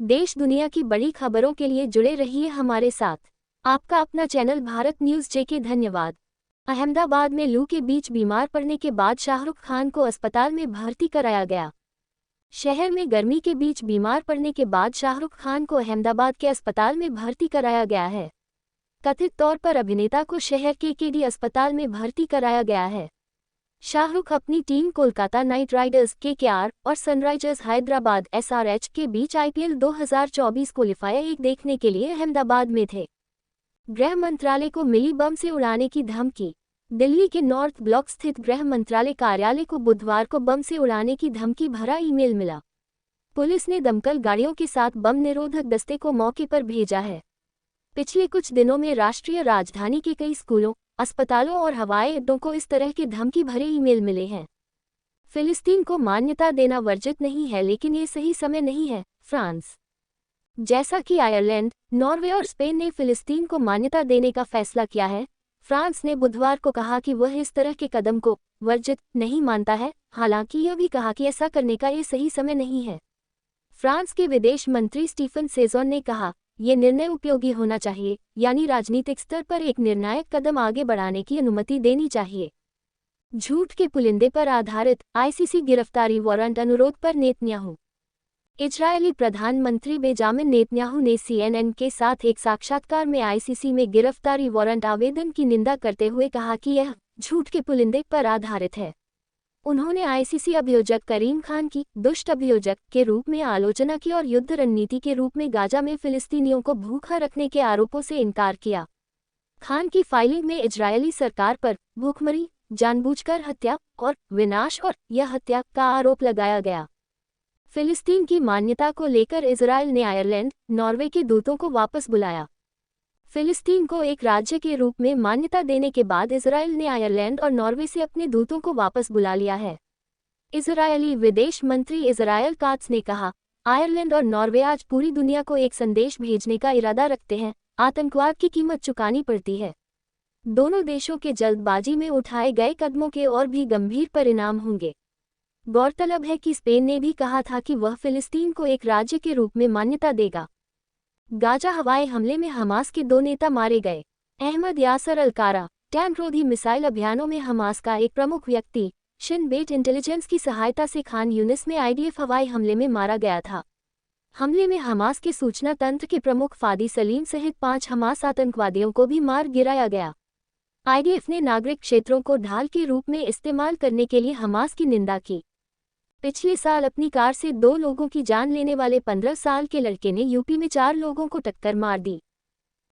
देश दुनिया की बड़ी खबरों के लिए जुड़े रहिए हमारे साथ। आपका अपना चैनल भारत न्यूज जेके धन्यवाद। अहमदाबाद में लू के बीच बीमार पड़ने के बाद शाहरुख खान को अस्पताल में भर्ती कराया गया। शहर में गर्मी के बीच बीमार पड़ने के बाद शाहरुख खान को अहमदाबाद के अस्पताल में भर्ती कराया गया है। कथित तौर पर अभिनेता को शहर के केडी अस्पताल में भर्ती कराया गया है। शाहरुख अपनी team Kolkata night Riders KKR और सनराइजर्स हैदराबाद एसआरएच के बीच आईपीएल 2024 क्वालिफायर 1 देखने के लिए अहमदाबाद में थे। गृह मंत्रालय को मिली बम से उड़ाने की धमकी। दिल्ली के नॉर्थ ब्लॉक स्थित गृह मंत्रालय कार्यालय को बुधवार को बम से उड़ाने की धमकी भरा ईमेल मिला। पुलिस ने दमकल गाड़ियों के साथ बम निरोधक दस्ते को मौके पर भेजा है। पिछले कुछ दिनों में राष्ट्रीय राजधानी के कई स्कूलों, अस्पतालों और हवाई अड्डों को इस तरह के धमकी भरे ईमेल मिले हैं। फिलिस्तीन को मान्यता देना वर्जित नहीं है, लेकिन ये सही समय नहीं है। फ्रांस। जैसा कि आयरलैंड, नॉर्वे और स्पेन ने फिलिस्तीन को मान्यता देने का फैसला किया है, फ्रांस ने बुधवार को कहा कि वह इस तरह के कदम को वर्जित नहीं मानता है। हालांकि यह भी कहा कि ऐसा करने का ये सही समय नहीं है। फ्रांस के विदेश मंत्री स्टीफन सेजोन ने कहा, ये निर्णय उपयोगी होना चाहिए, यानी राजनीतिक स्तर पर एक निर्णायक कदम आगे बढ़ाने की अनुमति देनी चाहिए। झूठ के पुलिंदे पर आधारित आईसीसी गिरफ्तारी वारंट अनुरोध पर नेतन्याहू। इजरायली प्रधानमंत्री बेंजामिन नेतन्याहू ने सीएनएन के साथ एक साक्षात्कार में आईसीसी में गिरफ्तारी वारंट आवेदन की निंदा करते हुए कहा कि यह झूठ के पुलिंदे पर आधारित है। उन्होंने आईसीसी अभियोजक करीम खान की दुष्ट अभियोजक के रूप में आलोचना की और युद्ध रणनीति के रूप में गाजा में फिलिस्तीनियों को भूखा रखने के आरोपों से इनकार किया। खान की फाइलिंग में इजरायली सरकार पर भूखमरी, जानबूझकर हत्या और विनाश और यह हत्या का आरोप लगाया गया। फिलिस्तीन की मान्यता को लेकर इजरायल ने आयरलैंड, नॉर्वे के दूतों को वापस बुलाया। फिलिस्तीन को एक राज्य के रूप में मान्यता देने के बाद इजरायल ने आयरलैंड और नॉर्वे से अपने दूतों को वापस बुला लिया है। इजरायली विदेश मंत्री इजरायल कात्स ने कहा, आयरलैंड और नॉर्वे आज पूरी दुनिया को एक संदेश भेजने का इरादा रखते हैं, आतंकवाद की कीमत चुकानी पड़ती है। दोनों देशों के जल्दबाजी में उठाए गए कदमों के और भी गंभीर परिणाम होंगे। गौरतलब है कि स्पेन ने भी कहा था कि वह फिलिस्तीन को एक राज्य के रूप में मान्यता देगा। गाजा हवाई हमले में हमास के 2 नेता मारे गए। अहमद यासर अल-कारा। टैंकरोधी मिसाइल अभियानों में हमास का एक प्रमुख व्यक्ति शिन बेट इंटेलिजेंस की सहायता से खान यूनिस में आईडीएफ हवाई हमले में मारा गया था। हमले में हमास के सूचना तंत्र के प्रमुख फादी सलीम सहित 5 हमास आतंकवादियों को भी मार गिराया गया। आईडीएफ ने नागरिक क्षेत्रों को ढाल के रूप में इस्तेमाल करने के लिए हमास की निंदा की। पिछले साल अपनी कार से 2 लोगों की जान लेने वाले 15 साल के लड़के ने यूपी में 4 लोगों को टक्कर मार दी।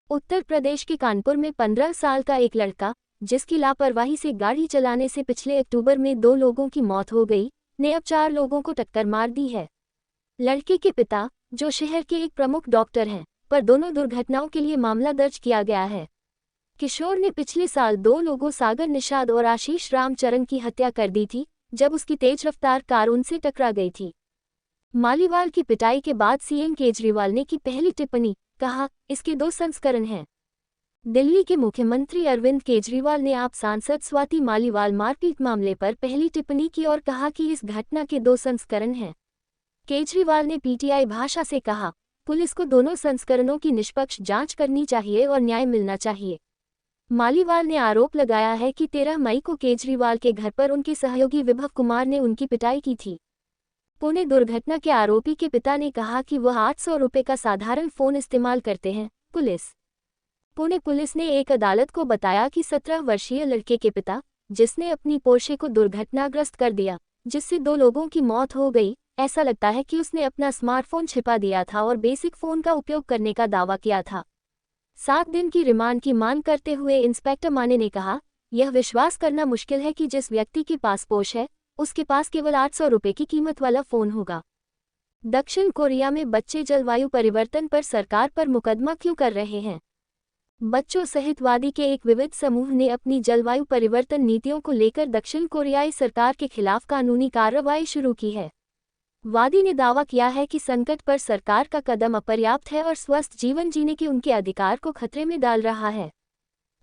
उत्तर प्रदेश के कानपुर में 15 साल का एक लड़का, जिसकी लापरवाही से गाड़ी चलाने से पिछले अक्टूबर में 2 लोगों की मौत हो गई, ने अब 4 लोगों को टक्कर मार दी है। लड़के के पिता, जो शहर के एक प्रमुख डॉक्टर हैं, पर दोनों दुर्घटनाओं के लिए मामला दर्ज किया गया है। किशोर ने पिछले साल 2 लोगों सागर निषाद और आशीष रामचरण की हत्या कर दी थी, जब उसकी तेज रफ्तार कार उनसे टकरा गई थी। मालीवाल की पिटाई के बाद सीएम केजरीवाल ने की पहली टिप्पणी, कहा, इसके 2 संस्करण हैं। दिल्ली के मुख्यमंत्री अरविंद केजरीवाल ने आप सांसद स्वाति मालीवाल मारपीट मामले पर पहली टिप्पणी की और कहा कि इस घटना के 2 संस्करण हैं। केजरीवाल ने पीटीआई भाषा से कहा, पुलिस को दोनों संस्करणों की निष्पक्ष जांच करनी चाहिए और न्याय मिलना चाहिए। मालीवाल ने आरोप लगाया है कि 13 मई को केजरीवाल के घर पर उनके सहयोगी विभव कुमार ने उनकी पिटाई की थी। पुणे दुर्घटना के आरोपी के पिता ने कहा कि वह 800 रुपये का साधारण फोन इस्तेमाल करते हैं। पुणे पुलिस ने एक अदालत को बताया कि 17 वर्षीय लड़के के पिता, जिसने अपनी पोर्शे को दुर्घटनाग्रस्त कर दिया, जिससे 2 लोगों की मौत हो गई, ऐसा लगता है कि उसने अपना स्मार्टफोन छिपा दिया था और बेसिक फोन का उपयोग करने का दावा किया था। 7 दिन की रिमांड की मांग करते हुए इंस्पेक्टर माने ने कहा, यह विश्वास करना मुश्किल है कि जिस व्यक्ति के पास पोर्शे है, उसके पास केवल 800 रुपये की कीमत वाला फोन होगा। दक्षिण कोरिया में बच्चे जलवायु परिवर्तन पर सरकार पर मुकदमा क्यों कर रहे हैं? बच्चों सहित वादी के एक विविध समूह ने अपनी जलवायु परिवर्तन नीतियों को लेकर दक्षिण कोरियाई सरकार के खिलाफ कानूनी कार्रवाई शुरू की है। वादी ने दावा किया है कि संकट पर सरकार का कदम अपर्याप्त है और स्वस्थ जीवन जीने के उनके अधिकार को खतरे में डाल रहा है।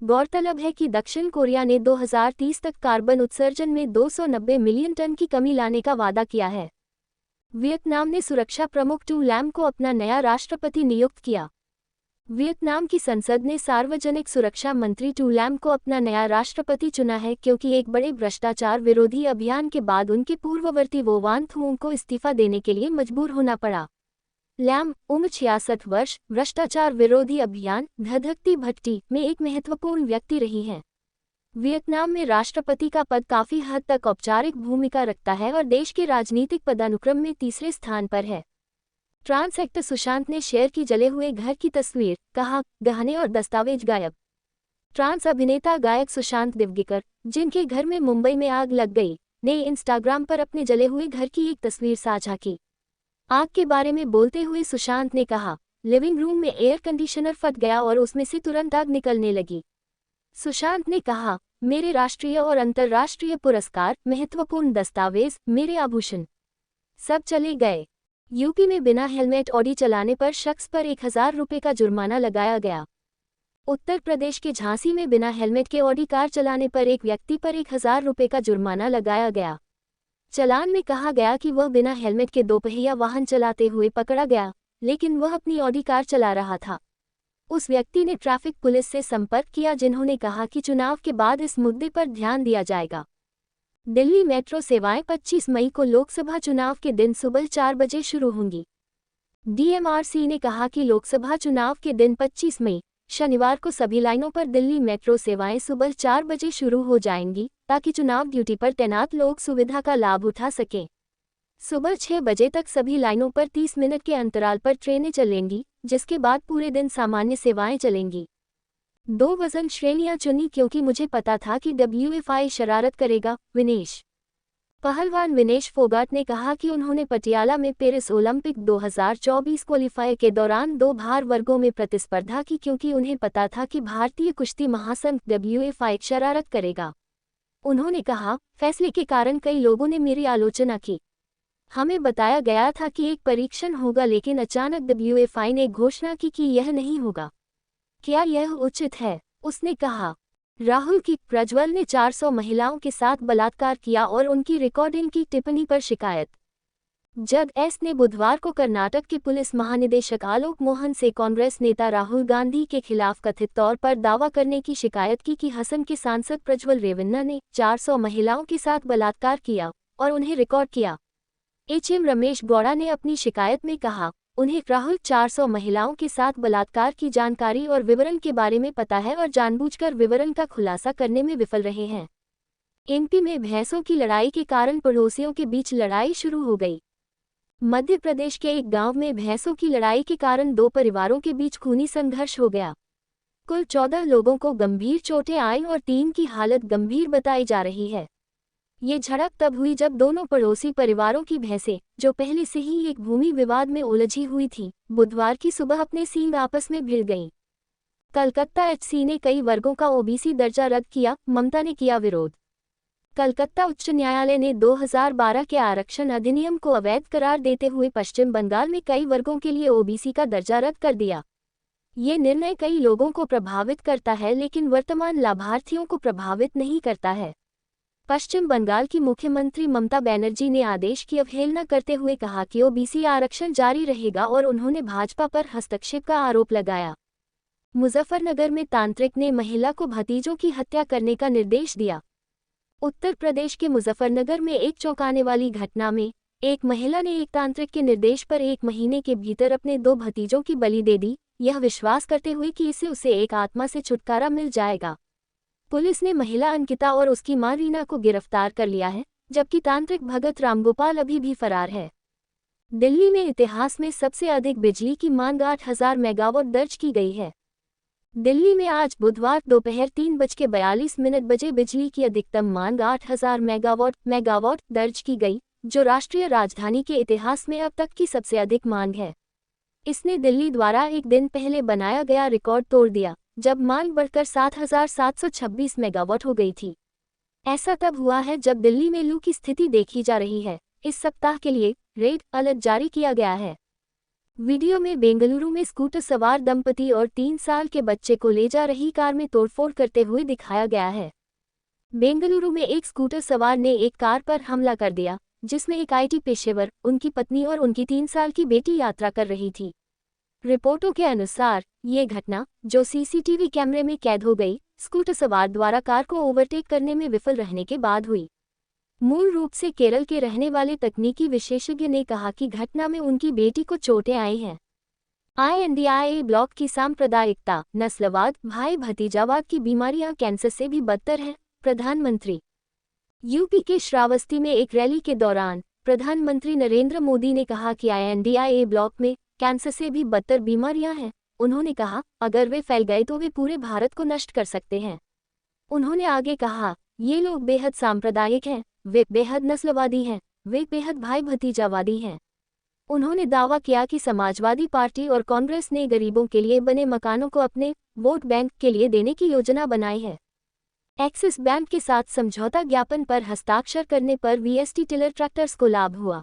गौरतलब है कि दक्षिण कोरिया ने 2030 तक कार्बन उत्सर्जन में 290 मिलियन टन की कमी लाने का वादा किया है। वियतनाम ने सुरक्षा प्रमुख टू लैम को अपना नया राष्ट्रपति नियुक्त किया। वियतनाम की संसद ने सार्वजनिक सुरक्षा मंत्री टू लैम को अपना नया राष्ट्रपति चुना है क्योंकि एक बड़े भ्रष्टाचार विरोधी अभियान के बाद उनके पूर्ववर्ती वो वान थुओंग को इस्तीफा देने के लिए मजबूर होना पड़ा। लैम, उम्र 66 वर्ष, भ्रष्टाचार विरोधी अभियान धधकती भट्टी में एक महत्वपूर्ण व्यक्ति रही हैं। वियतनाम में राष्ट्रपति का पद काफी हद तक औपचारिक भूमिका रखता है और देश के राजनीतिक पदानुक्रम में तीसरे स्थान पर है। ट्रांस एक्टर सुशांत ने शेयर की जले हुए घर की तस्वीर, कहा, गहने और दस्तावेज गायब। ट्रांस अभिनेता गायक सुशांत दिवगिकर, जिनके घर में मुंबई में आग लग गई, ने इंस्टाग्राम पर अपने जले हुए घर की एक तस्वीर साझा की। आग के बारे में बोलते हुए सुशांत ने कहा, लिविंग रूम में एयर कंडीशनर फट गया और उसमें से तुरंत आग निकलने लगी। सुशांत ने कहा, मेरे राष्ट्रीय और अंतर्राष्ट्रीय पुरस्कार, महत्वपूर्ण दस्तावेज, मेरे आभूषण सब चले गए। यूपी में बिना हेलमेट ऑडी चलाने पर शख्स पर 1000 रुपये का जुर्माना लगाया गया। उत्तर प्रदेश के झांसी में बिना हेलमेट के ऑडी कार चलाने पर एक व्यक्ति पर 1000 रुपये का जुर्माना लगाया गया। चालान में कहा गया कि वह बिना हेलमेट के दोपहिया वाहन चलाते हुए पकड़ा गया, लेकिन वह अपनी ऑडी कार चला रहा था। उस व्यक्ति ने ट्रैफिक पुलिस से संपर्क किया, जिन्होंने कहा कि चुनाव के बाद इस मुद्दे पर ध्यान दिया जाएगा। दिल्ली मेट्रो सेवाएं 25 मई को लोकसभा चुनाव के दिन सुबह 4 बजे शुरू होंगी। डीएमआरसी ने कहा कि लोकसभा चुनाव के दिन 25 मई शनिवार को सभी लाइनों पर दिल्ली मेट्रो सेवाएं सुबह 4 बजे शुरू हो जाएंगी, ताकि चुनाव ड्यूटी पर तैनात लोग सुविधा का लाभ उठा सकें। सुबह 6 बजे तक सभी लाइनों पर 30 मिनट के अंतराल पर ट्रेनें चलेंगी, जिसके बाद पूरे दिन सामान्य सेवाएं चलेंगी। 2 वजन श्रेणियां चुनी क्योंकि मुझे पता था कि WFI शरारत करेगा, विनेश। पहलवान विनेश फोगाट ने कहा कि उन्होंने पटियाला में पेरिस ओलंपिक 2024 क्वालीफायर के दौरान 2 भार वर्गों में प्रतिस्पर्धा की क्योंकि उन्हें पता था कि भारतीय कुश्ती महासंघ WFI शरारत करेगा। उन्होंने कहा, फैसले के कारण कई लोगों ने मेरी आलोचना की। हमें बताया गया था कि एक परीक्षण होगा, लेकिन अचानक WFI ने घोषणा की कि यह नहीं होगा। क्या यह उचित है? उसने कहा। राहुल की प्रज्वल ने 400 महिलाओं के साथ बलात्कार किया और उनकी रिकॉर्डिंग की टिप्पणी पर शिकायत। जज एस ने बुधवार को कर्नाटक के पुलिस महानिदेशक आलोक मोहन से कांग्रेस नेता राहुल गांधी के खिलाफ कथित तौर पर दावा करने की शिकायत की कि हसन के सांसद प्रज्वल रेवन्ना ने 400 महिलाओं के साथ बलात्कार किया और उन्हें रिकॉर्ड किया। एचएम रमेश गौड़ा ने अपनी शिकायत में कहा, उन्हें राहुल 400 महिलाओं के साथ बलात्कार की जानकारी और विवरण के बारे में पता है और जानबूझकर विवरण का खुलासा करने में विफल रहे हैं। एमपी में भैंसों की लड़ाई के कारण पड़ोसियों के बीच लड़ाई शुरू हो गई। मध्य प्रदेश के एक गांव में भैंसों की लड़ाई के कारण 2 परिवारों के बीच खूनी संघर्ष हो गया। कुल 14 लोगों को गंभीर चोटें आईं और 3 की हालत गंभीर बताई जा रही है। ये झड़प तब हुई जब दोनों पड़ोसी परिवारों की भैंसें, जो पहले से ही एक भूमि विवाद में उलझी हुई थीं, बुधवार की सुबह अपने सींग आपस में भिड़ गईं। कलकत्ता एचसी ने कई वर्गों का ओबीसी दर्जा रद्द किया, ममता ने किया विरोध। कलकत्ता उच्च न्यायालय ने 2012 के आरक्षण अधिनियम को अवैध करार देते हुए पश्चिम बंगाल में कई वर्गों के लिए ओबीसी का दर्जा रद्द कर दिया। ये निर्णय कई लोगों को प्रभावित करता है, लेकिन वर्तमान लाभार्थियों को प्रभावित नहीं करता है। पश्चिम बंगाल की मुख्यमंत्री ममता बनर्जी ने आदेश की अवहेलना करते हुए कहा कि ओबीसी आरक्षण जारी रहेगा और उन्होंने भाजपा पर हस्तक्षेप का आरोप लगाया। मुजफ्फरनगर में तांत्रिक ने महिला को भतीजों की हत्या करने का निर्देश दिया। उत्तर प्रदेश के मुजफ्फरनगर में एक चौंकाने वाली घटना में एक महिला ने एक तांत्रिक के निर्देश पर 1 महीने के भीतर अपने 2 भतीजों की बलि दे दी, यह विश्वास करते हुए कि इससे उसे एक आत्मा से छुटकारा मिल जाएगा। पुलिस ने महिला अंकिता और उसकी मां रीना को गिरफ्तार कर लिया है, जबकि तांत्रिक भगत रामगोपाल अभी भी फरार है। दिल्ली में इतिहास में सबसे अधिक बिजली की मांग 8000 मेगावाट दर्ज की गई है। दिल्ली में आज बुधवार दोपहर 3:42 बजे बिजली की अधिकतम मांग 8000 मेगावाट दर्ज की गई, जो राष्ट्रीय राजधानी के इतिहास में अब तक की सबसे अधिक मांग है। इसने दिल्ली द्वारा एक दिन पहले बनाया गया रिकॉर्ड तोड़ दिया, जब मांग बढ़कर 7726 मेगावाट हो गई थी। ऐसा तब हुआ है जब दिल्ली में लू की स्थिति देखी जा रही है। इस सप्ताह के लिए रेड अलर्ट जारी किया गया है। वीडियो में बेंगलुरु में स्कूटर सवार दंपति और 3 साल के बच्चे को ले जा रही कार में तोड़फोड़ करते हुए दिखाया गया है। बेंगलुरु में एक स्कूटर सवार ने एक कार पर हमला कर दिया, जिसमें एक आईटी पेशेवर, उनकी पत्नी और उनकी 3 साल की बेटी यात्रा कर रही थी। रिपोर्टों के अनुसार ये घटना, जो सीसीटीवी कैमरे में कैद हो गई, स्कूटर सवार द्वारा कार को ओवरटेक करने में विफल रहने के बाद हुई। मूल रूप से केरल के रहने वाले तकनीकी विशेषज्ञ ने कहा कि घटना में उनकी बेटी को चोटें आई हैं। INDIA ब्लॉक की सांप्रदायिकता, नस्लवाद, भाई भतीजावाद की बीमारियां कैंसर से भी बदतर हैं। प्रधानमंत्री यूपी के श्रावस्ती में एक रैली के दौरान प्रधानमंत्री नरेंद्र मोदी ने कहा कि INDIA ब्लॉक में कैंसर से भी बदतर बीमारियां हैं। उन्होंने कहा, अगर वे फैल गए तो वे पूरे भारत को नष्ट कर सकते हैं। उन्होंने आगे कहा, ये लोग बेहद सांप्रदायिक हैं, वे बेहद नस्लवादी हैं, वे बेहद भाई भतीजावादी हैं। उन्होंने दावा किया कि समाजवादी पार्टी और कांग्रेस ने गरीबों के लिए बने मकानों को अपने वोट बैंक के लिए देने की योजना बनाई है। एक्सिस बैंक के साथ समझौता ज्ञापन पर हस्ताक्षर करने पर VST टिलर ट्रैक्टर्स को लाभ हुआ।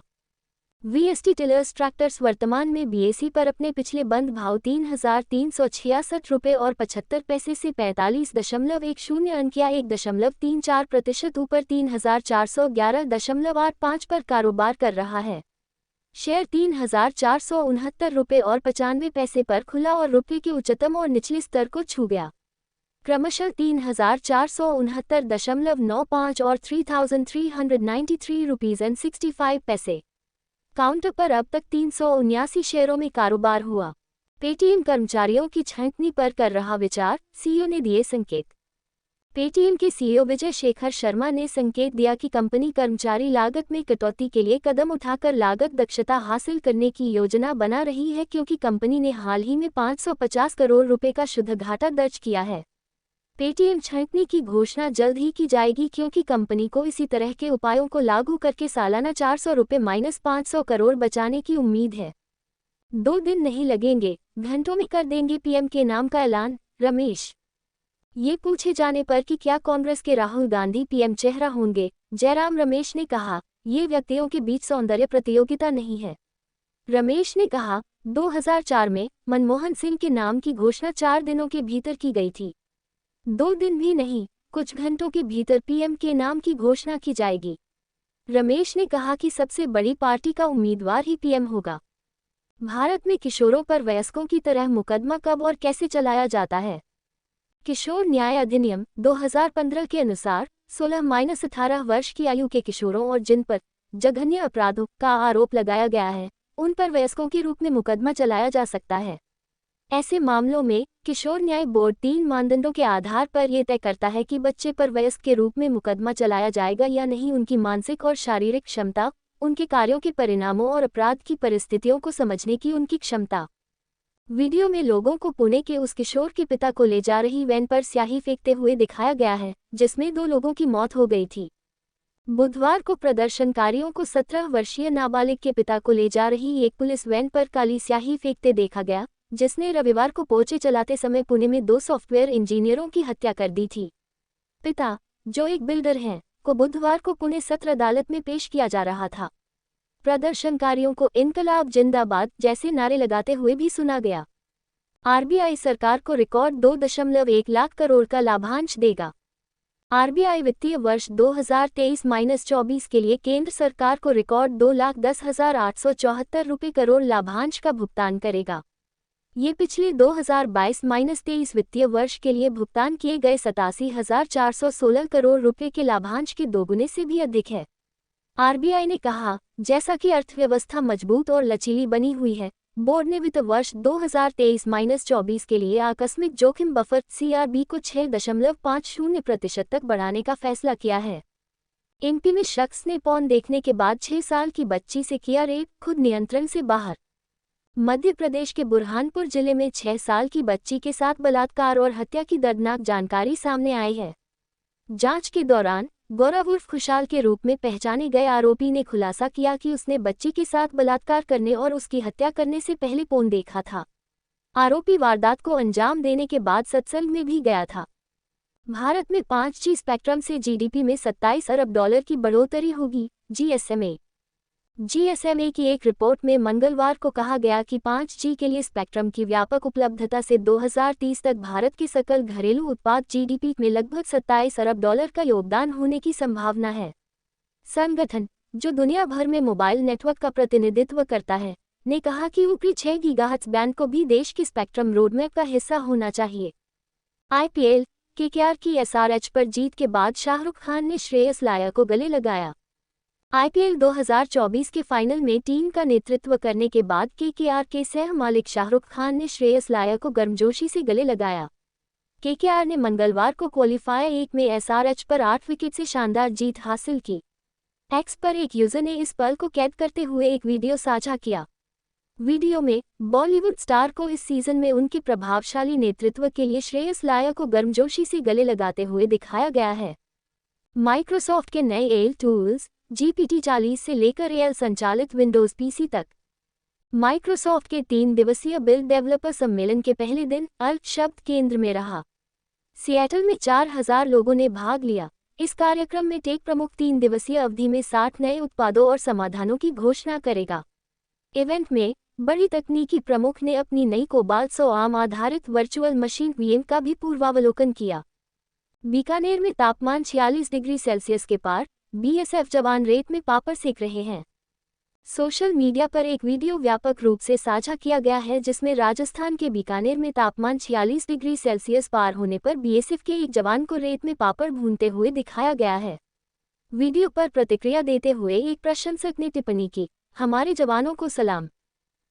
VST टिलर्स ट्रैक्टर्स वर्तमान में BAC पर अपने पिछले बंद भाव 3,366 रुपये और 75 पैसे से 45.10 अंक या 1.34% ऊपर 3,411.85 पर कारोबार कर रहा है। शेयर 3,469 रुपये और 95 पैसे पर खुला और रुपये के उच्चतम और निचले स्तर को छू गया, क्रमशः 3,469.95 और 3,393.65 पैसे। काउंटर पर अब तक 379 शेयरों में कारोबार हुआ। पेटीएम कर्मचारियों की छंटनी पर कर रहा विचार, CEO ने दिए संकेत। पेटीएम के CEO विजय शेखर शर्मा ने संकेत दिया कि कंपनी कर्मचारी लागत में कटौती के लिए कदम उठाकर लागत दक्षता हासिल करने की योजना बना रही है, क्योंकि कंपनी ने हाल ही में 550 करोड़ रुपए का शुद्ध घाटा दर्ज किया है। पेटीएम छंटनी की घोषणा जल्द ही की जाएगी, क्योंकि कंपनी को इसी तरह के उपायों को लागू करके सालाना 400 रुपये -500 करोड़ बचाने की उम्मीद है। 2 दिन नहीं लगेंगे, घंटों में कर देंगे PM के नाम का ऐलान, रमेश। ये पूछे जाने पर कि क्या कांग्रेस के राहुल गांधी PM चेहरा होंगे, जयराम रमेश ने कहा, ये व्यक्तियों के बीच सौंदर्य प्रतियोगिता नहीं है। रमेश ने कहा, 2004 में मनमोहन सिंह के नाम की घोषणा 4 दिनों के भीतर की गई थी। 2 दिन भी नहीं, कुछ घंटों के भीतर PM के नाम की घोषणा की जाएगी। रमेश ने कहा कि सबसे बड़ी पार्टी का उम्मीदवार ही PM होगा। भारत में किशोरों पर वयस्कों की तरह मुकदमा कब और कैसे चलाया जाता है? किशोर न्याय अधिनियम 2015 के अनुसार 16-18 वर्ष की आयु के किशोरों और जिन पर जघन्य अपराधों का आरोप लगाया गया है, उन पर वयस्कों के रूप में मुकदमा चलाया जा सकता है। ऐसे मामलों में किशोर न्याय बोर्ड 3 मानदंडों के आधार पर यह तय करता है कि बच्चे पर वयस्क के रूप में मुकदमा चलाया जाएगा या नहीं। उनकी मानसिक और शारीरिक क्षमता, उनके कार्यों के परिणामों और अपराध की परिस्थितियों को समझने की उनकी क्षमता। वीडियो में लोगों को पुणे के उस किशोर के पिता को ले जा रही वैन पर स्याही फेंकते हुए दिखाया गया है, जिसमें 2 लोगों की मौत हो गई थी। बुधवार को प्रदर्शनकारियों को 17 वर्षीय नाबालिग के पिता को ले जा रही एक पुलिस वैन पर काली स्याही फेंकते देखा गया, जिसने रविवार को पोछे चलाते समय पुणे में 2 सॉफ्टवेयर इंजीनियरों की हत्या कर दी थी। पिता, जो एक बिल्डर हैं, को बुधवार को पुणे सत्र अदालत में पेश किया जा रहा था। प्रदर्शनकारियों को इनकलाब जिंदाबाद जैसे नारे लगाते हुए भी सुना गया। RBI सरकार को रिकॉर्ड 2.1 लाख करोड़ का लाभांश देगा। RBI वित्तीय वर्ष 2023-24 के लिए केंद्र सरकार को रिकॉर्ड 2,10,874 रुपये करोड़ लाभांश का भुगतान करेगा। ये पिछले 2022-23 वित्तीय वर्ष के लिए भुगतान किए गए 87,416 करोड़ रुपये के लाभांश के 2 गुने से भी अधिक है। RBI ने कहा, जैसा कि अर्थव्यवस्था मजबूत और लचीली बनी हुई है, बोर्ड ने वित्त वर्ष 2023-24 के लिए आकस्मिक जोखिम बफर CRB को 6.50% तक बढ़ाने का फैसला किया है। MP में शख्स ने पॉर्न देखने के बाद 6 साल की बच्ची से किया रेप, खुद नियंत्रण से बाहर। मध्य प्रदेश के बुरहानपुर जिले में 6 साल की बच्ची के साथ बलात्कार और हत्या की दर्दनाक जानकारी सामने आई है। जांच के दौरान गौरव उर्फ खुशाल के रूप में पहचाने गए आरोपी ने खुलासा किया कि उसने बच्ची के साथ बलात्कार करने और उसकी हत्या करने से पहले पोर्न देखा था। आरोपी वारदात को अंजाम देने के बाद सत्संग में भी गया था। भारत में 5G स्पेक्ट्रम से GDP में $27 अरब की बढ़ोतरी होगी, GSMA की एक रिपोर्ट में मंगलवार को कहा गया कि 5G के लिए स्पेक्ट्रम की व्यापक उपलब्धता से 2030 तक भारत के सकल घरेलू उत्पाद GDP में लगभग $27 अरब का योगदान होने की संभावना है। संगठन जो दुनिया भर में मोबाइल नेटवर्क का प्रतिनिधित्व करता है, ने कहा कि ऊपरी 6 गीगाहर्ट्ज बैंड को भी देश की स्पेक्ट्रम रोडमैप का हिस्सा होना चाहिए। आईपीएल केकेआर की एसआरएच पर जीत के बाद शाहरुख खान ने श्रेयस लाया को गले लगाया। आईपीएल 2024 के फाइनल में टीम का नेतृत्व करने के बाद केकेआर के सह मालिक शाहरुख खान ने श्रेयस लाया को गर्मजोशी से गले लगाया। केकेआर ने मंगलवार को क्वालीफायर 1 में एसआरएच पर 8 विकेट से शानदार जीत हासिल की। एक्स पर एक यूजर ने इस पल को कैद करते हुए एक वीडियो साझा किया। वीडियो में बॉलीवुड स्टार को इस सीजन में उनके प्रभावशाली नेतृत्व के लिए श्रेयस लाया को गर्मजोशी से गले लगाते हुए दिखाया गया है। माइक्रोसॉफ्ट के नए एआई टूल्स GPT-40 से लेकर एआई संचालित विंडोज पीसी तक। माइक्रोसॉफ्ट के 3 दिवसीय बिल्ड डेवलपर सम्मेलन के पहले दिन अल्ट शब्द केंद्र में रहा। सिएटल में 4000 लोगों ने भाग लिया। इस कार्यक्रम में टेक प्रमुख 3 दिवसीय अवधि में 60 नए उत्पादों और समाधानों की घोषणा करेगा। इवेंट में बड़ी तकनीकी प्रमुख ने अपनी नई कोबाल्ट 100 आम आधारित वर्चुअल मशीन VM का भी पूर्वावलोकन किया। बीकानेर में तापमान 46 डिग्री सेल्सियस के पार, बीएसएफ जवान रेत में पापड़ सेक रहे हैं। सोशल मीडिया पर एक वीडियो व्यापक रूप से साझा किया गया है जिसमें राजस्थान के बीकानेर में तापमान 46 डिग्री सेल्सियस पार होने पर बीएसएफ के एक जवान को रेत में पापड़ भूनते हुए दिखाया गया है। वीडियो पर प्रतिक्रिया देते हुए एक प्रशंसक ने टिप्पणी की, हमारे जवानों को सलाम।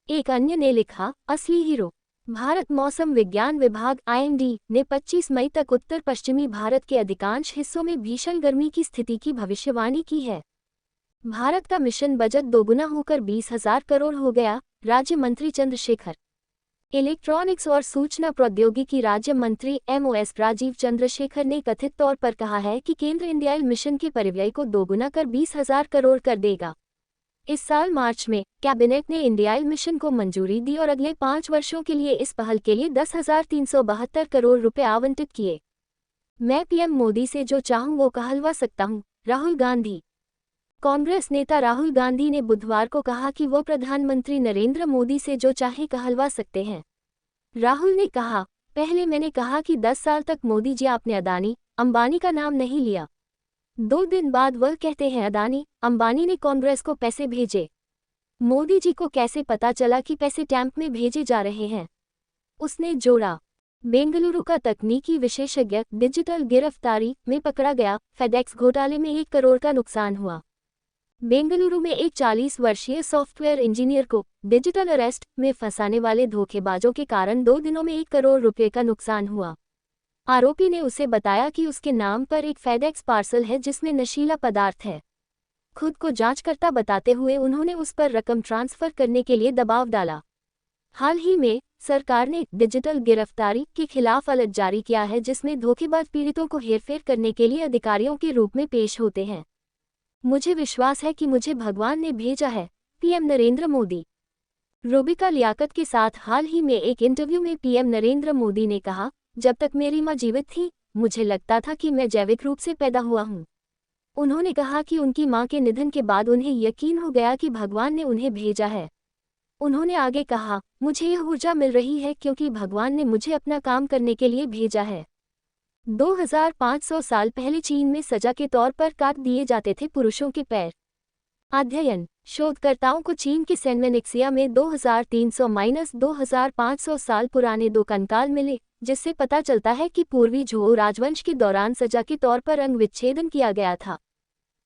एक अन्य ने लिखा, असली हीरो। भारत मौसम विज्ञान विभाग IMD ने 25 मई तक उत्तर पश्चिमी भारत के अधिकांश हिस्सों में भीषण गर्मी की स्थिति की भविष्यवाणी की है। भारत का मिशन बजट दोगुना होकर 20,000 करोड़ हो गया, राज्य मंत्री चंद्रशेखर। इलेक्ट्रॉनिक्स और सूचना प्रौद्योगिकी राज्य मंत्री MOS राजीव चंद्रशेखर ने कथित तौर पर कहा है कि केंद्र इंडियाल मिशन के परिव्यय को दोगुना कर 20,000 करोड़ कर देगा। इस साल मार्च में कैबिनेट ने इंडियाल मिशन को मंजूरी दी और अगले 5 वर्षों के लिए इस पहल के लिए 10,372 करोड़ रुपए आवंटित किए। मैं पीएम मोदी से जो चाहूं वो कहलवा सकता हूं, राहुल गांधी। कांग्रेस नेता राहुल गांधी ने बुधवार को कहा कि वो प्रधानमंत्री नरेंद्र मोदी से जो चाहे कहलवा सकते हैं। राहुल ने कहा, पहले मैंने कहा कि 10 साल तक मोदी जी आपने अदानी, अंबानी का नाम नहीं लिया। 2 दिन बाद वह कहते हैं अदानी, अंबानी ने कांग्रेस को पैसे भेजे। मोदी जी को कैसे पता चला कि पैसे टैंक में भेजे जा रहे हैं? उसने जोड़ा। बेंगलुरु का तकनीकी विशेषज्ञ डिजिटल गिरफ्तारी में पकड़ा गया। फेडेक्स घोटाले में 1 करोड़ का नुकसान हुआ। बेंगलुरु में एक 40 वर्षीय सॉफ्टवेयर इंजीनियर को डिजिटल अरेस्ट में फंसाने वाले धोखेबाजों के कारण 2 दिनों में 1 करोड़ रुपए का नुकसान हुआ। आरोपी ने उसे बताया कि उसके नाम पर एक फेडेक्स पार्सल है जिसमें नशीला पदार्थ है। खुद को जांचकर्ता बताते हुए उन्होंने उस पर रकम ट्रांसफर करने के लिए दबाव डाला। हाल ही में सरकार ने डिजिटल गिरफ्तारी के खिलाफ अलर्ट जारी किया है जिसमें धोखेबाज पीड़ितों को हेरफेर करने के लिए अधिकारियों के रूप में पेश होते हैं। मुझे विश्वास है कि मुझे भगवान ने भेजा है, पीएम नरेंद्र मोदी। रूबिका लियाकत के साथ हाल ही में एक इंटरव्यू में पीएम नरेंद्र मोदी ने कहा, जब तक मेरी मां जीवित थी मुझे लगता था कि मैं जैविक रूप से पैदा हुआ हूं। उन्होंने कहा कि उनकी मां के निधन के बाद उन्हें यकीन हो गया कि भगवान ने उन्हें भेजा है। उन्होंने आगे कहा, मुझे यह ऊर्जा मिल रही है क्योंकि भगवान ने मुझे अपना काम करने के लिए भेजा है। 2500 साल पहले चीन में सजा के तौर पर काट दिए जाते थे पुरुषों के पैर। अध्ययन शोधकर्ताओं को चीन के सेनमेनिक्सिया में 2300-2500 साल पुराने 2 कंकाल मिले, जिससे पता चलता है कि पूर्वी झोउ राजवंश के दौरान सजा के तौर पर अंग विच्छेदन किया गया था।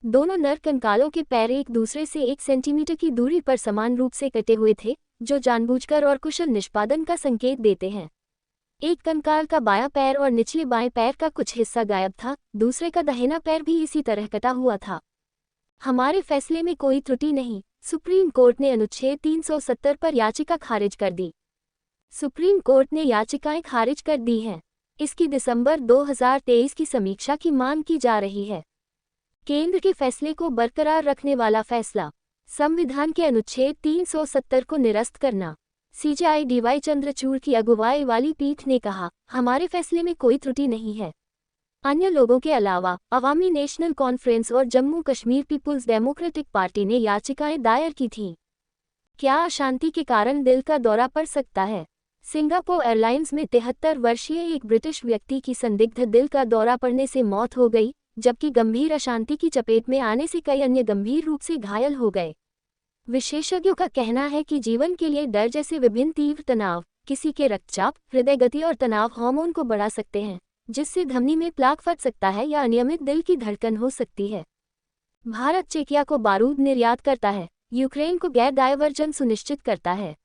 दोनों नर कंकालों के पैर एक दूसरे से 1 सेंटीमीटर की दूरी पर समान रूप से कटे हुए थे, जो जानबूझकर और कुशल निष्पादन का संकेत देते हैं। एक कंकाल का बायां पैर और निचले बाएं पैर का कुछ हिस्सा गायब था, दूसरे का दाहिना पैर भी इसी तरह कटा हुआ था। हमारे फैसले में कोई त्रुटि नहीं, सुप्रीम कोर्ट ने अनुच्छेद 370 पर याचिका खारिज कर दी। सुप्रीम कोर्ट ने याचिकाएं खारिज कर दी हैं। इसकी दिसंबर 2023 की समीक्षा की मांग की जा रही है। केंद्र के फैसले को बरकरार रखने वाला फैसला, संविधान के अनुच्छेद 370 को निरस्त करना। CJI DY चंद्रचूड़ की अगुवाई वाली पीठ ने कहा, हमारे फैसले में कोई त्रुटि नहीं है। अन्य लोगों के अलावा अवामी नेशनल कॉन्फ्रेंस और Jammu Kashmir Peoples Democratic Party ने याचिकाएं दायर की थीं। क्या अशांति के कारण दिल का दौरा पड़ सकता है? सिंगापुर एयरलाइंस में 73 वर्षीय एक ब्रिटिश व्यक्ति की संदिग्ध दिल का दौरा पड़ने से मौत हो गई, जबकि गंभीर अशांति की चपेट में आने से कई अन्य गंभीर रूप से घायल हो गए। विशेषज्ञों का कहना है कि जीवन के लिए डर जैसे विभिन्न तीव्र तनाव किसी के रक्तचाप, हृदय गति और तनाव हार्मोन को बढ़ा सकते हैं, जिससे धमनी में प्लाक फट सकता है या अनियमित दिल की धड़कन हो सकती है। भारत चेकिया को बारूद निर्यात करता है, यूक्रेन को गैर डायवर्जन सुनिश्चित करता है।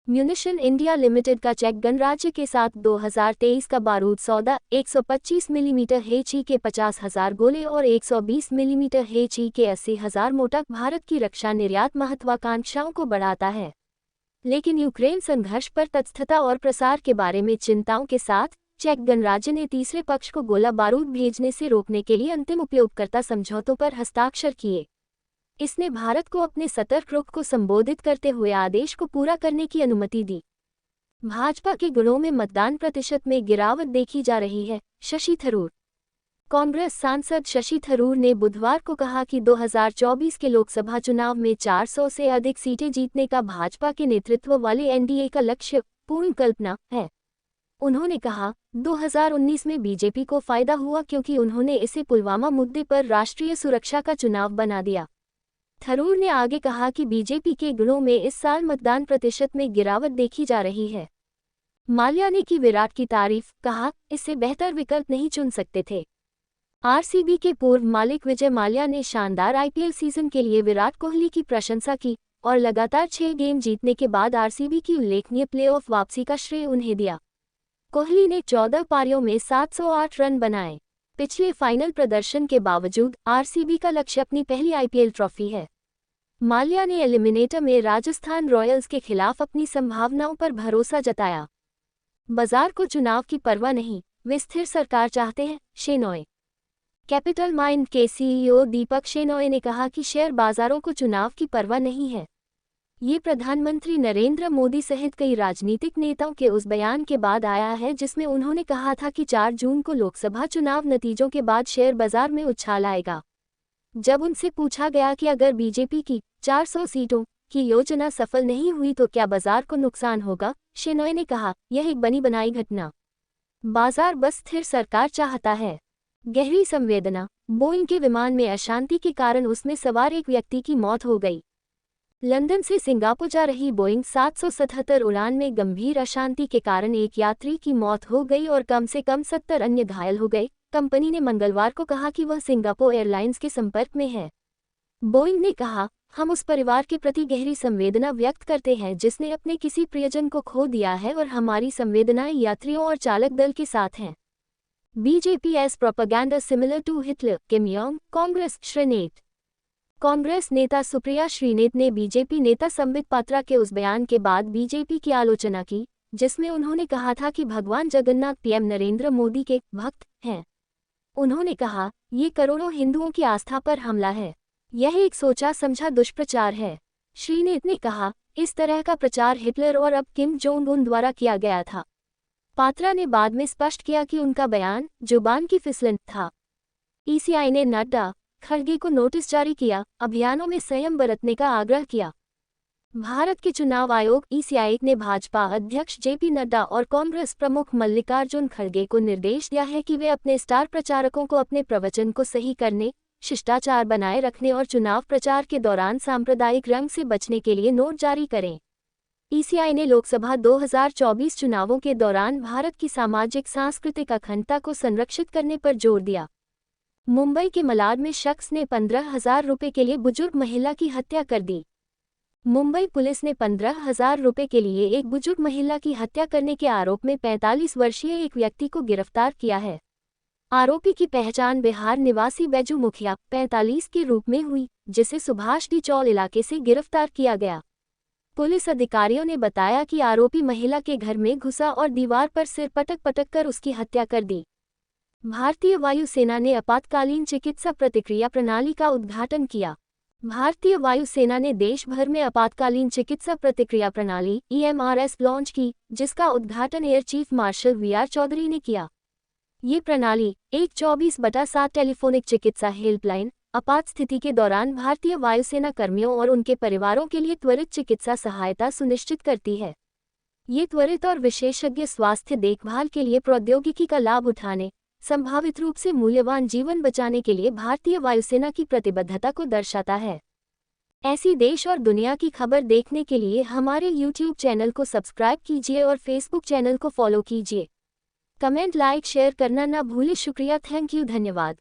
म्यूनिशन इंडिया लिमिटेड का चेक गणराज्य के साथ 2023 का बारूद सौदा 125 मिलीमीटर हेची के 50,000 गोले और 120 मिलीमीटर हेची के 80,000 मोटक भारत की रक्षा निर्यात महत्वाकांक्षाओं को बढ़ाता है। लेकिन यूक्रेन संघर्ष पर तटस्थता और प्रसार के बारे में चिंताओं के साथ चेक गणराज्य ने तीसरे पक्ष को गोला बारूद भेजने से रोकने के लिए अंतिम उपयोगकर्ता समझौतों पर हस्ताक्षर किए। इसने भारत को अपने सतर्क रुख को संबोधित करते हुए आदेश को पूरा करने की अनुमति दी। भाजपा के गुणों में मतदान प्रतिशत में गिरावट देखी जा रही है, शशि थरूर। कांग्रेस सांसद शशि थरूर ने बुधवार को कहा कि 2024 के लोकसभा चुनाव में 400 से अधिक सीटें जीतने का भाजपा के नेतृत्व वाले एनडीए का लक्ष्य पूर्ण कल्पना है। उन्होंने कहा, 2019 में बीजेपी को फायदा हुआ क्योंकि उन्होंने इसे पुलवामा मुद्दे पर राष्ट्रीय सुरक्षा का चुनाव बना दिया। थरूर ने आगे कहा कि बीजेपी के गुणों में इस साल मतदान प्रतिशत में गिरावट देखी जा रही है। माल्या ने की विराट की तारीफ, कहा, इससे बेहतर विकल्प नहीं चुन सकते थे। आरसीबी के पूर्व मालिक विजय माल्या ने शानदार आईपीएल सीजन के लिए विराट कोहली की प्रशंसा की और लगातार 6 गेम जीतने के बाद आरसीबी की उल्लेखनीय प्लेऑफ वापसी का श्रेय उन्हें दिया। कोहली ने 14 पारियों में 708 रन बनाए। पिछले फाइनल प्रदर्शन के बावजूद आरसीबी का लक्ष्य अपनी पहली आईपीएल ट्रॉफी है। माल्या ने एलिमिनेटर में राजस्थान रॉयल्स के खिलाफ अपनी संभावनाओं पर भरोसा जताया। बाजार को चुनाव की परवाह नहीं, वे स्थिर सरकार चाहते हैं, शेनॉय। कैपिटल माइंड के सीईओ दीपक शेनॉय ने कहा कि शेयर बाजारों को चुनाव की परवाह नहीं है। ये प्रधानमंत्री नरेंद्र मोदी सहित कई राजनीतिक नेताओं के उस बयान के बाद आया है जिसमें उन्होंने कहा था कि 4 जून को लोकसभा चुनाव नतीजों के बाद शेयर बाजार में उछाल आएगा। जब उनसे पूछा गया कि अगर बीजेपी की 400 सीटों की योजना सफल नहीं हुई तो क्या बाजार को नुकसान होगा, शेनॉय ने कहा, यह एक बनी बनाई घटना। बाजार बस स्थिर सरकार चाहता है। गहरी संवेदना, बोइंग के विमान में अशांति के कारण उसमें सवार एक व्यक्ति की मौत हो गई। लंदन से सिंगापुर जा रही बोइंग 777 उड़ान में गंभीर अशांति के कारण एक यात्री की मौत हो गई और कम से कम 70 अन्य घायल हो गए। कंपनी ने मंगलवार को कहा कि वह सिंगापुर एयरलाइंस के संपर्क में है। बोइंग ने कहा, हम उस परिवार के प्रति गहरी संवेदना व्यक्त करते हैं जिसने अपने किसी प्रियजन को खो दिया है और हमारी संवेदनाएं यात्रियों और चालक दल के साथ हैं। BJP as propaganda similar to Hitler, Kim Yong, Congress, Shrinate. Congress नेता सुप्रिया श्रीनेत ने बीजेपी नेता संबित पात्रा के उस बयान के बाद बीजेपी की आलोचना की जिसमें उन्होंने कहा था कि भगवान जगन्नाथ पीएम नरेंद्र मोदी के भक्त हैं। उन्होंने कहा, ये करोड़ों हिंदुओं की आस्था पर हमला है। यह एक सोचा समझा दुष्प्रचार है। श्रीनेत ने कहा, इस तरह का प्रचार हिटलर और अब किम जोंग उन द्वारा किया गया था। पात्रा ने बाद में स्पष्ट किया कि उनका बयान जुबान की फिसलन था। ईसीआई ने नड्डा, खड़गे को नोटिस जारी किया, अभियानों में संयम बरतने का आग्रह किया। भारत के चुनाव आयोग ईसीआई ने भाजपा अध्यक्ष जेपी नड्डा और कांग्रेस प्रमुख मल्लिकार्जुन खड़गे को निर्देश दिया है कि वे अपने स्टार प्रचारकों को अपने प्रवचन को सही करने, शिष्टाचार बनाए रखने और चुनाव प्रचार के दौरान सांप्रदायिक रंग से बचने के लिए नोट जारी करें। ईसीआई ने लोकसभा 2024 चुनावों के दौरान भारत की सामाजिक सांस्कृतिक अखंडता को संरक्षित करने पर जोर दिया। मुंबई के मलाड में शख्स ने 15,000 रुपये के लिए बुजुर्ग महिला की हत्या कर दी। मुंबई पुलिस ने 15,000 रुपये के लिए एक बुजुर्ग महिला की हत्या करने के आरोप में 45 वर्षीय एक व्यक्ति को गिरफ्तार किया है। आरोपी की पहचान बिहार निवासी बैजू मुखिया 45 के रूप में हुई, जिसे सुभाष डी चौल इलाके से गिरफ्तार किया गया। पुलिस अधिकारियों ने बताया कि आरोपी महिला के घर में घुसा और दीवार पर सिर पटक पटक कर उसकी हत्या कर दी। भारतीय वायुसेना ने आपातकालीन चिकित्सा प्रतिक्रिया प्रणाली का उद्घाटन किया। भारतीय वायुसेना ने देश भर में आपातकालीन चिकित्सा प्रतिक्रिया प्रणाली EMRS लॉन्च की, जिसका उद्घाटन air chief marshal VR Chaudhari ने किया। ये प्रणाली एक 24/7 टेलीफोनिक चिकित्सा हेल्पलाइन आपात स्थिति के दौरान भारतीय वायुसेना कर्मियों और उनके परिवारों के लिए त्वरित चिकित्सा सहायता सुनिश्चित करती है। ये त्वरित और विशेषज्ञ स्वास्थ्य देखभाल के लिए प्रौद्योगिकी का लाभ उठाने, संभावित रूप से मूल्यवान जीवन बचाने के लिए भारतीय वायुसेना की प्रतिबद्धता को दर्शाता है। ऐसी देश और दुनिया की खबर देखने के लिए हमारे YouTube चैनल को सब्सक्राइब कीजिए और Facebook चैनल को फॉलो कीजिए। कमेंट, लाइक, शेयर करना ना भूलें। शुक्रिया, थैंक यू, धन्यवाद।